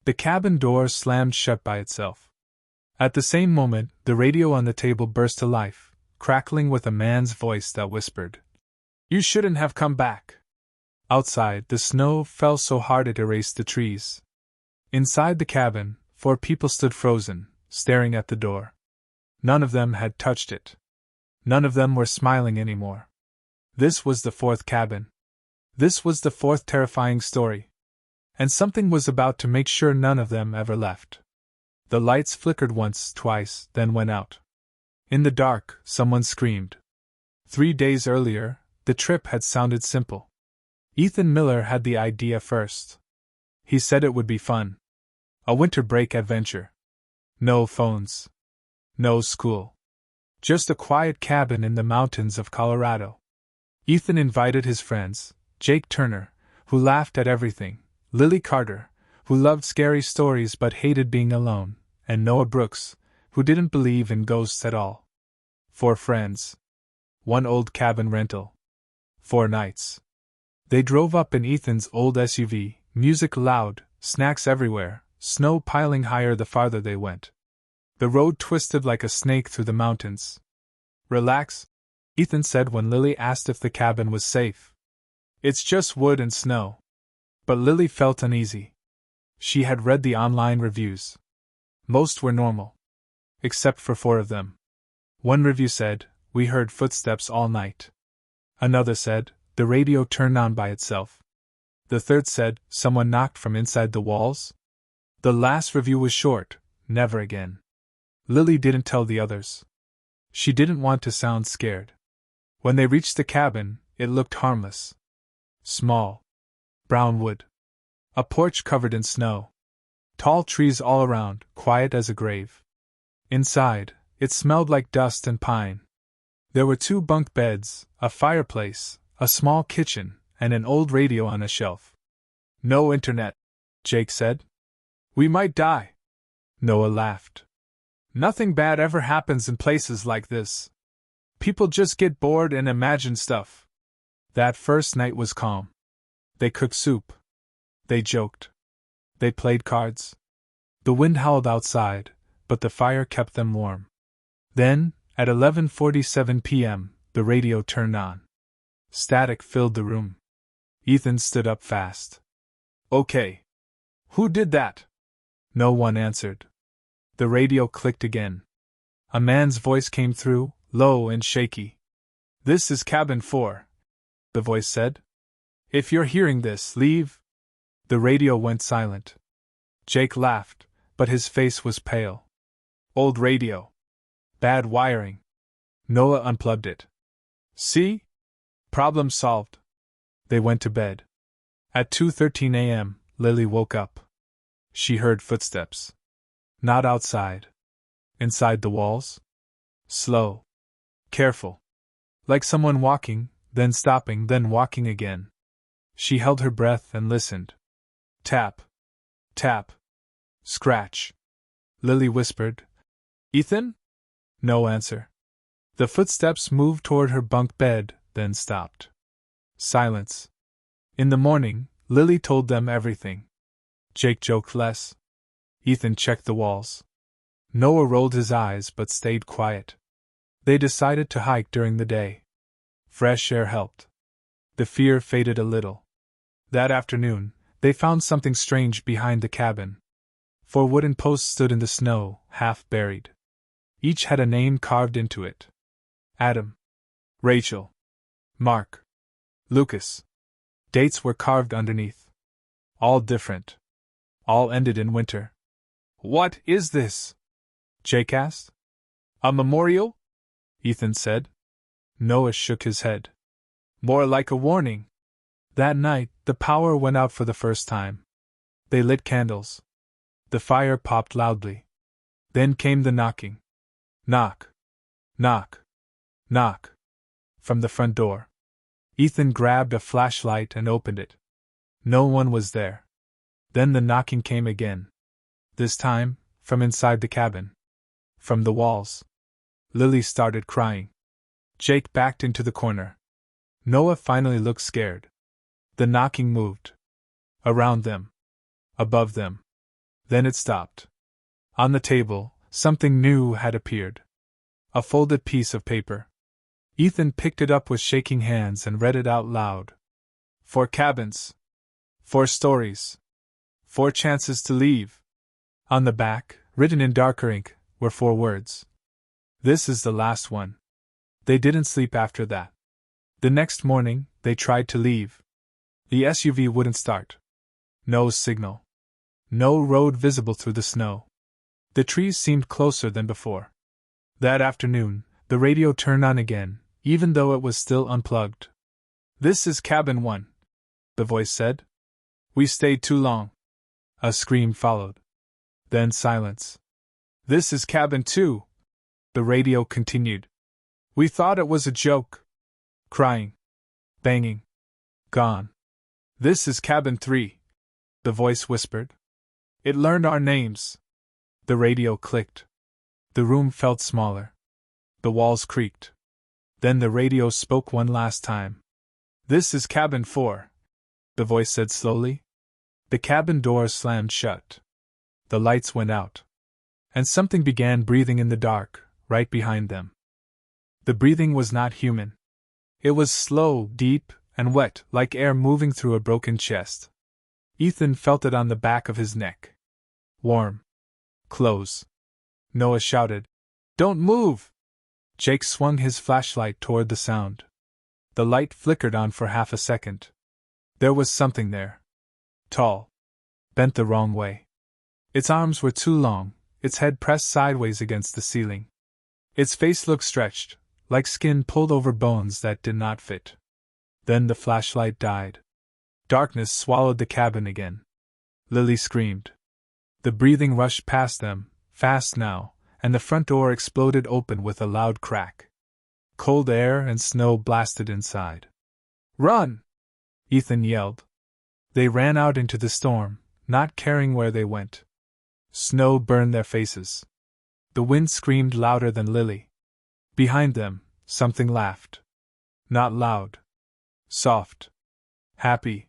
The cabin door slammed shut by itself. At the same moment, the radio on the table burst to life, crackling with a man's voice that whispered, "You shouldn't have come back." Outside, the snow fell so hard it erased the trees. Inside the cabin, 4 people stood frozen, staring at the door. None of them had touched it. None of them were smiling anymore. This was the 4th cabin. This was the 4th terrifying story. And something was about to make sure none of them ever left. The lights flickered once, twice, then went out. In the dark, someone screamed. 3 days earlier, the trip had sounded simple. Ethan Miller had the idea first. He said it would be fun. A winter break adventure. No phones. No school. Just a quiet cabin in the mountains of Colorado. Ethan invited his friends, Jake Turner, who laughed at everything, Lily Carter, who loved scary stories but hated being alone, and Noah Brooks, who didn't believe in ghosts at all. 4 friends. 1 old cabin rental. 4 nights. They drove up in Ethan's old SUV, music loud, snacks everywhere, snow piling higher the farther they went. The road twisted like a snake through the mountains. "Relax," Ethan said when Lily asked if the cabin was safe. "It's just wood and snow." But Lily felt uneasy. She had read the online reviews. Most were normal. Except for 4 of them. One review said, "We heard footsteps all night." Another said, "The radio turned on by itself." The third said, "Someone knocked from inside the walls." The last review was short, "Never again." Lily didn't tell the others. She didn't want to sound scared. When they reached the cabin, it looked harmless. Small. Brown wood. A porch covered in snow. Tall trees all around, quiet as a grave. Inside, it smelled like dust and pine. There were 2 bunk beds, a fireplace, a small kitchen, and an old radio on a shelf. "No internet," Jake said. "We might die." Noah laughed. "Nothing bad ever happens in places like this. People just get bored and imagine stuff." That first night was calm. They cooked soup. They joked. They played cards. The wind howled outside, but the fire kept them warm. Then, at 11:47 p.m., the radio turned on. Static filled the room. Ethan stood up fast. "Okay. Who did that?" No one answered. The radio clicked again. A man's voice came through, low and shaky. "This is cabin 4, the voice said. "If you're hearing this, leave." The radio went silent. Jake laughed, but his face was pale. "Old radio. Bad wiring." Noah unplugged it. "See? Problem solved." They went to bed. At 2:13 a.m., Lily woke up. She heard footsteps. Not outside. Inside the walls? Slow. Careful. Like someone walking, then stopping, then walking again. She held her breath and listened. Tap. Tap. Scratch. Lily whispered, "Ethan?" No answer. The footsteps moved toward her bunk bed, then stopped. Silence. In the morning, Lily told them everything. Jake joked less. Ethan checked the walls. Noah rolled his eyes but stayed quiet. They decided to hike during the day. Fresh air helped. The fear faded a little. That afternoon, they found something strange behind the cabin. 4 wooden posts stood in the snow, half buried. Each had a name carved into it. Adam. Rachel. Mark. Lucas. Dates were carved underneath. All different. All ended in winter. "What is this?" Jake asked. "A memorial?" Ethan said. Noah shook his head. "More like a warning." That night, the power went out for the first time. They lit candles. The fire popped loudly. Then came the knocking. Knock. Knock. Knock. From the front door. Ethan grabbed a flashlight and opened it. No one was there. Then the knocking came again. This time, from inside the cabin. From the walls. Lily started crying. Jake backed into the corner. Noah finally looked scared. The knocking moved. Around them. Above them. Then it stopped. On the table, something new had appeared. A folded piece of paper. Ethan picked it up with shaking hands and read it out loud. 4 cabins. 4 stories. 4 chances to leave. On the back, written in darker ink, were 4 words. This is the last one. They didn't sleep after that. The next morning, they tried to leave. The SUV wouldn't start. No signal. No road visible through the snow. The trees seemed closer than before. That afternoon, the radio turned on again, even though it was still unplugged. "This is cabin 1," the voice said. "We stayed too long." A scream followed. Then silence. "This is cabin 2," the radio continued. "We thought it was a joke." Crying. Banging. Gone. "This is cabin 3," the voice whispered. "It learned our names." The radio clicked. The room felt smaller. The walls creaked. Then the radio spoke one last time. "This is cabin 4," the voice said slowly. The cabin doors slammed shut. The lights went out. And something began breathing in the dark, right behind them. The breathing was not human. It was slow, deep, and wet, like air moving through a broken chest. Ethan felt it on the back of his neck. Warm. Close. Noah shouted, "Don't move!" Jake swung his flashlight toward the sound. The light flickered on for half a second. There was something there. Tall. Bent the wrong way. Its arms were too long, its head pressed sideways against the ceiling. Its face looked stretched, like skin pulled over bones that did not fit. Then the flashlight died. Darkness swallowed the cabin again. Lily screamed. The breathing rushed past them, fast now, and the front door exploded open with a loud crack. Cold air and snow blasted inside. "Run!" Ethan yelled. They ran out into the storm, not caring where they went. Snow burned their faces. The wind screamed louder than Lily. Behind them, something laughed. Not loud. Soft. Happy.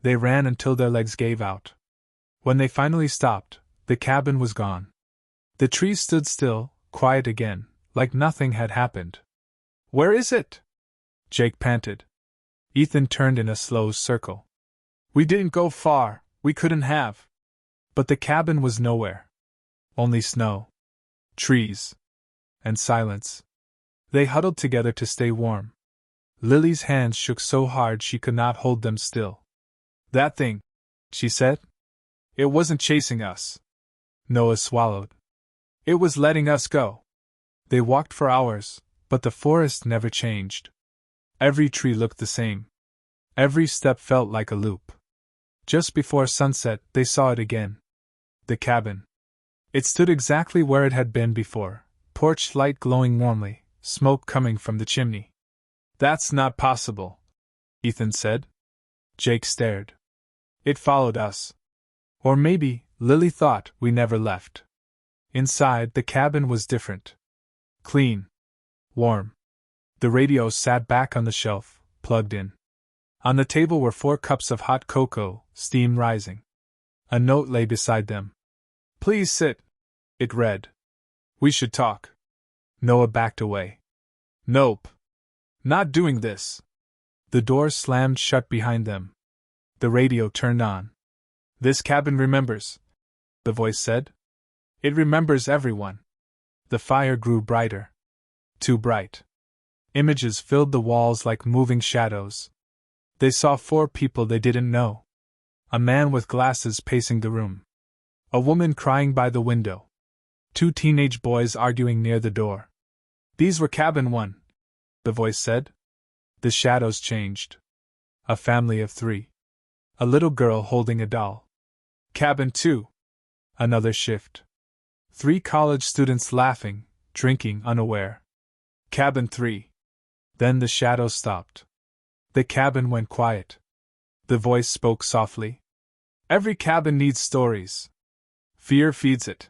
They ran until their legs gave out. When they finally stopped, the cabin was gone. The trees stood still, quiet again, like nothing had happened. "Where is it?" Jake panted. Ethan turned in a slow circle. "We didn't go far, we couldn't have." But the cabin was nowhere. Only snow. Trees. And silence. They huddled together to stay warm. Lily's hands shook so hard she could not hold them still. "That thing," she said. "It wasn't chasing us." Noah swallowed. "It was letting us go." They walked for hours, but the forest never changed. Every tree looked the same. Every step felt like a loop. Just before sunset, they saw it again. The cabin. It stood exactly where it had been before, porch light glowing warmly, smoke coming from the chimney. "That's not possible," Ethan said. Jake stared. "It followed us. Or maybe, Lily thought, we never left." Inside, the cabin was different. Clean. Warm. The radio sat back on the shelf, plugged in. On the table were 4 cups of hot cocoa, steam rising. A note lay beside them. "Please sit," it read. "We should talk." Noah backed away. "Nope. Not doing this." The door slammed shut behind them. The radio turned on. "This cabin remembers," the voice said. "It remembers everyone." The fire grew brighter. Too bright. Images filled the walls like moving shadows. They saw 4 people they didn't know. A man with glasses pacing the room. A woman crying by the window. 2 teenage boys arguing near the door. "These were cabin 1," the voice said. The shadows changed. A family of 3. A little girl holding a doll. Cabin 2. Another shift. 3 college students laughing, drinking unaware. Cabin 3. Then the shadows stopped. The cabin went quiet. The voice spoke softly. "Every cabin needs stories. Fear feeds it.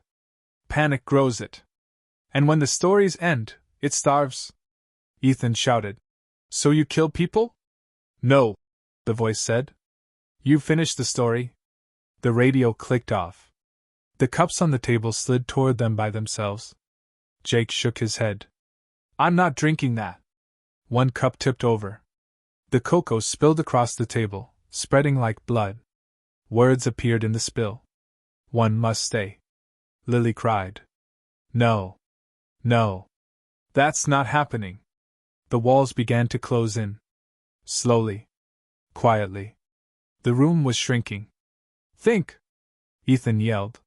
Panic grows it. And when the stories end, it starves." Ethan shouted. "So you kill people?" "No," the voice said. "You finished the story?" The radio clicked off. The cups on the table slid toward them by themselves. Jake shook his head. I'm not drinking that. One cup tipped over. The cocoa spilled across the table, spreading like blood. Words appeared in the spill. One must stay. Lily cried. No. No. That's not happening. The walls began to close in. Slowly. Quietly. The room was shrinking. Think! Ethan yelled.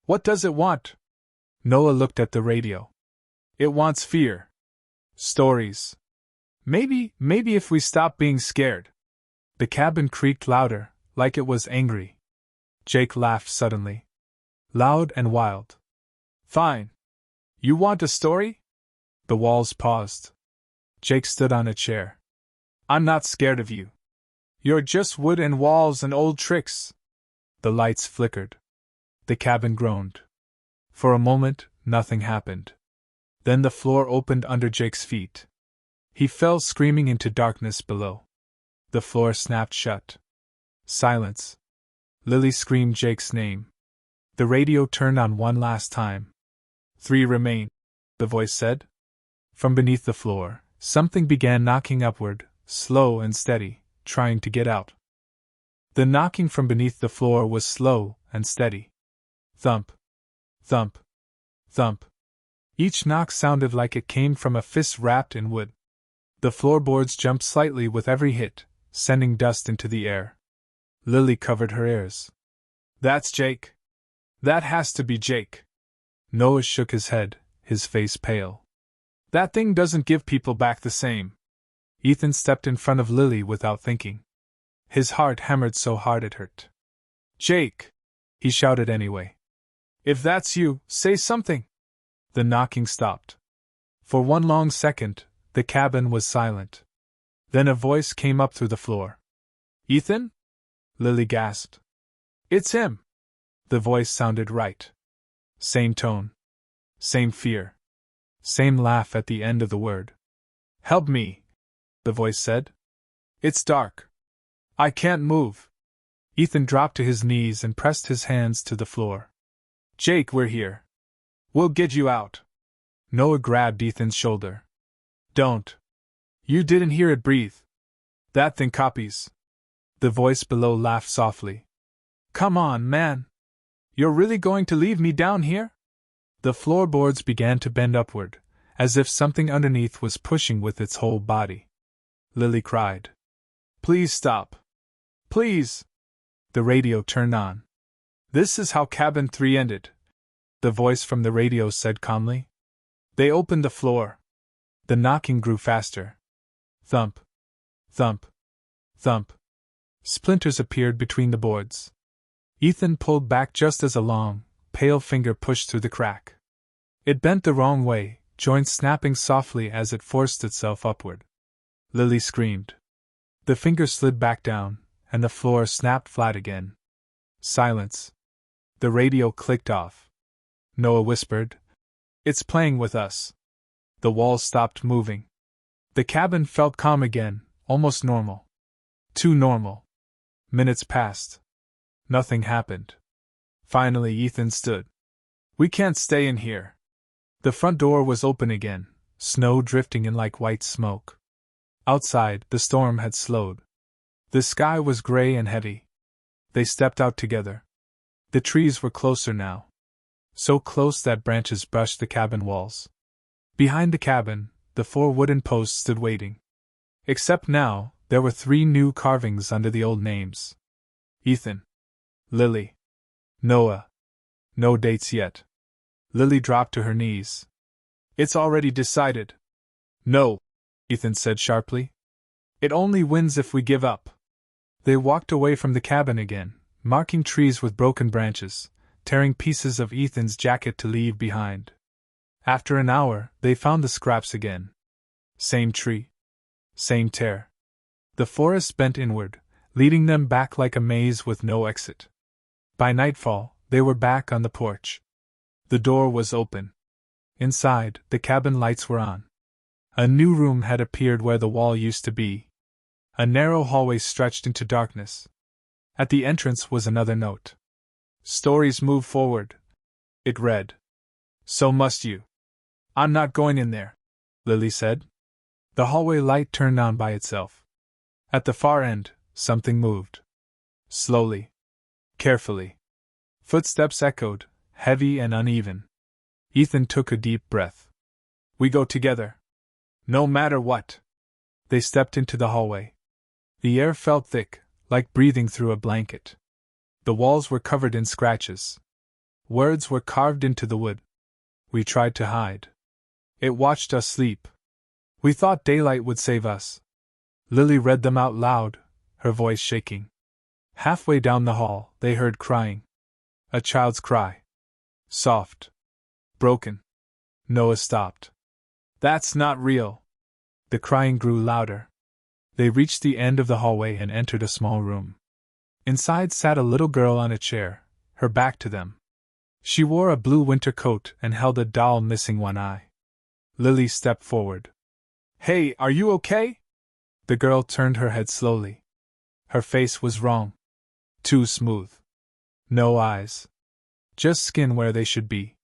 What does it want? Noah looked at the radio. It wants fear. Stories. Maybe if we stop being scared. The cabin creaked louder, like it was angry. Jake laughed suddenly. Loud and wild. Fine. You want a story? The walls paused. Jake stood on a chair. I'm not scared of you. You're just wood and walls and old tricks. The lights flickered. The cabin groaned. For a moment, nothing happened. Then the floor opened under Jake's feet. He fell screaming into darkness below. The floor snapped shut. Silence. Lily screamed Jake's name. The radio turned on one last time. 3 remain, the voice said. From beneath the floor, something began knocking upward, slow and steady, trying to get out. The knocking from beneath the floor was slow and steady. Thump. Thump. Thump. Each knock sounded like it came from a fist wrapped in wood. The floorboards jumped slightly with every hit, sending dust into the air. Lily covered her ears. That's Jake. That has to be Jake. Noah shook his head, his face pale. That thing doesn't give people back the same. Ethan stepped in front of Lily without thinking. His heart hammered so hard it hurt. Jake! He shouted anyway. If that's you, say something! The knocking stopped. For one long second, the cabin was silent. Then a voice came up through the floor. Ethan? Lily gasped. It's him! The voice sounded right. Same tone. Same fear. Same laugh at the end of the word. Help me, the voice said. It's dark. I can't move. Ethan dropped to his knees and pressed his hands to the floor. Jake, we're here. We'll get you out. Noah grabbed Ethan's shoulder. Don't. You didn't hear it breathe. That thing copies. The voice below laughed softly. Come on, man. You're really going to leave me down here? The floorboards began to bend upward, as if something underneath was pushing with its whole body. Lily cried. Please stop. Please. The radio turned on. This is how Cabin 3 ended, the voice from the radio said calmly. They opened the floor. The knocking grew faster. Thump. Thump. Thump. Splinters appeared between the boards. Ethan pulled back just as a long, pale finger pushed through the crack. It bent the wrong way, joints snapping softly as it forced itself upward. Lily screamed. The finger slid back down, and the floor snapped flat again. Silence. The radio clicked off. Noah whispered, It's playing with us. The walls stopped moving. The cabin felt calm again, almost normal. Too normal. Minutes passed. Nothing happened. Finally, Ethan stood. We can't stay in here. The front door was open again, snow drifting in like white smoke. Outside, the storm had slowed. The sky was gray and heavy. They stepped out together. The trees were closer now. So close that branches brushed the cabin walls. Behind the cabin, the 4 wooden posts stood waiting. Except now, there were 3 new carvings under the old names. Ethan. Lily. Noah. No dates yet. Lily dropped to her knees. It's already decided. No, Ethan said sharply. It only wins if we give up. They walked away from the cabin again, marking trees with broken branches, tearing pieces of Ethan's jacket to leave behind. After an hour, they found the scraps again. Same tree. Same tear. The forest bent inward, leading them back like a maze with no exit. By nightfall, they were back on the porch. The door was open. Inside, the cabin lights were on. A new room had appeared where the wall used to be. A narrow hallway stretched into darkness. At the entrance was another note. Stories move forward, It read. So must you. I'm not going in there, Lily said. The hallway light turned on by itself. At the far end, something moved. Slowly. Carefully. Footsteps echoed, heavy and uneven. Ethan took a deep breath. We go together. No matter what. They stepped into the hallway. The air felt thick, like breathing through a blanket. The walls were covered in scratches. Words were carved into the wood. We tried to hide. It watched us sleep. We thought daylight would save us. Lily read them out loud, her voice shaking. Halfway down the hall, they heard crying. A child's cry. Soft. Broken. Noah stopped. That's not real. The crying grew louder. They reached the end of the hallway and entered a small room. Inside sat a little girl on a chair, her back to them. She wore a blue winter coat and held a doll missing one eye. Lily stepped forward. Hey, are you okay? The girl turned her head slowly. Her face was wrong. Too smooth. No eyes. Just skin where they should be.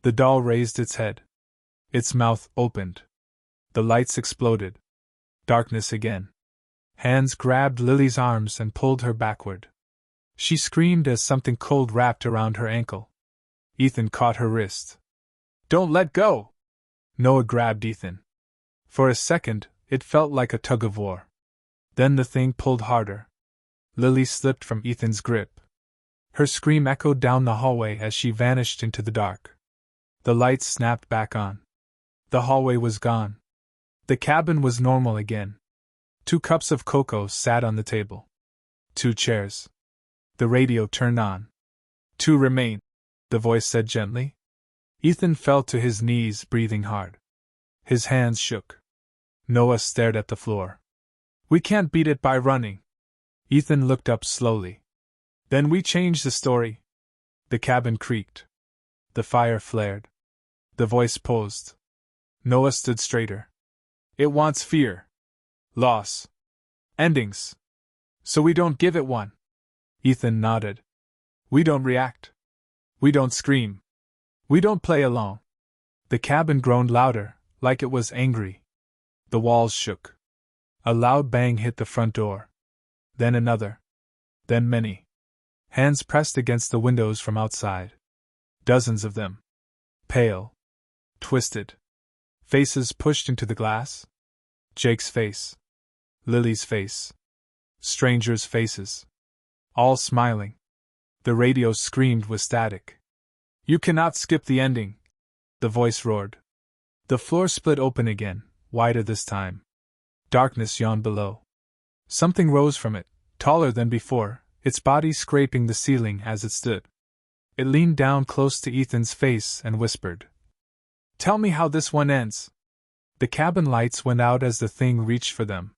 The doll raised its head. Its mouth opened. The lights exploded. Darkness again. Hands grabbed Lily's arms and pulled her backward. She screamed as something cold wrapped around her ankle. Ethan caught her wrist. Don't let go! Noah grabbed Ethan. For a second, it felt like a tug-of-war. Then the thing pulled harder. Lily slipped from Ethan's grip. Her scream echoed down the hallway as she vanished into the dark. The lights snapped back on. The hallway was gone. The cabin was normal again. 2 cups of cocoa sat on the table. 2 chairs. The radio turned on. 2 remain, the voice said gently. Ethan fell to his knees, breathing hard. His hands shook. Noah stared at the floor. We can't beat it by running. Ethan looked up slowly. Then we change the story. The cabin creaked. The fire flared. The voice posed. Noah stood straighter. It wants fear. Loss. Endings. So we don't give it one. Ethan nodded. We don't react. We don't scream. We don't play along. The cabin groaned louder, like it was angry. The walls shook. A loud bang hit the front door. Then another. Then many. Hands pressed against the windows from outside. Dozens of them. Pale. Twisted. Faces pushed into the glass. Jake's face. Lily's face. Strangers' faces. All smiling. The radio screamed with static. You cannot skip the ending, the voice roared. The floor split open again, wider this time. Darkness yawned below. Something rose from it, taller than before, its body scraping the ceiling as it stood. It leaned down close to Ethan's face and whispered. Tell me how this one ends. The cabin lights went out as the thing reached for them.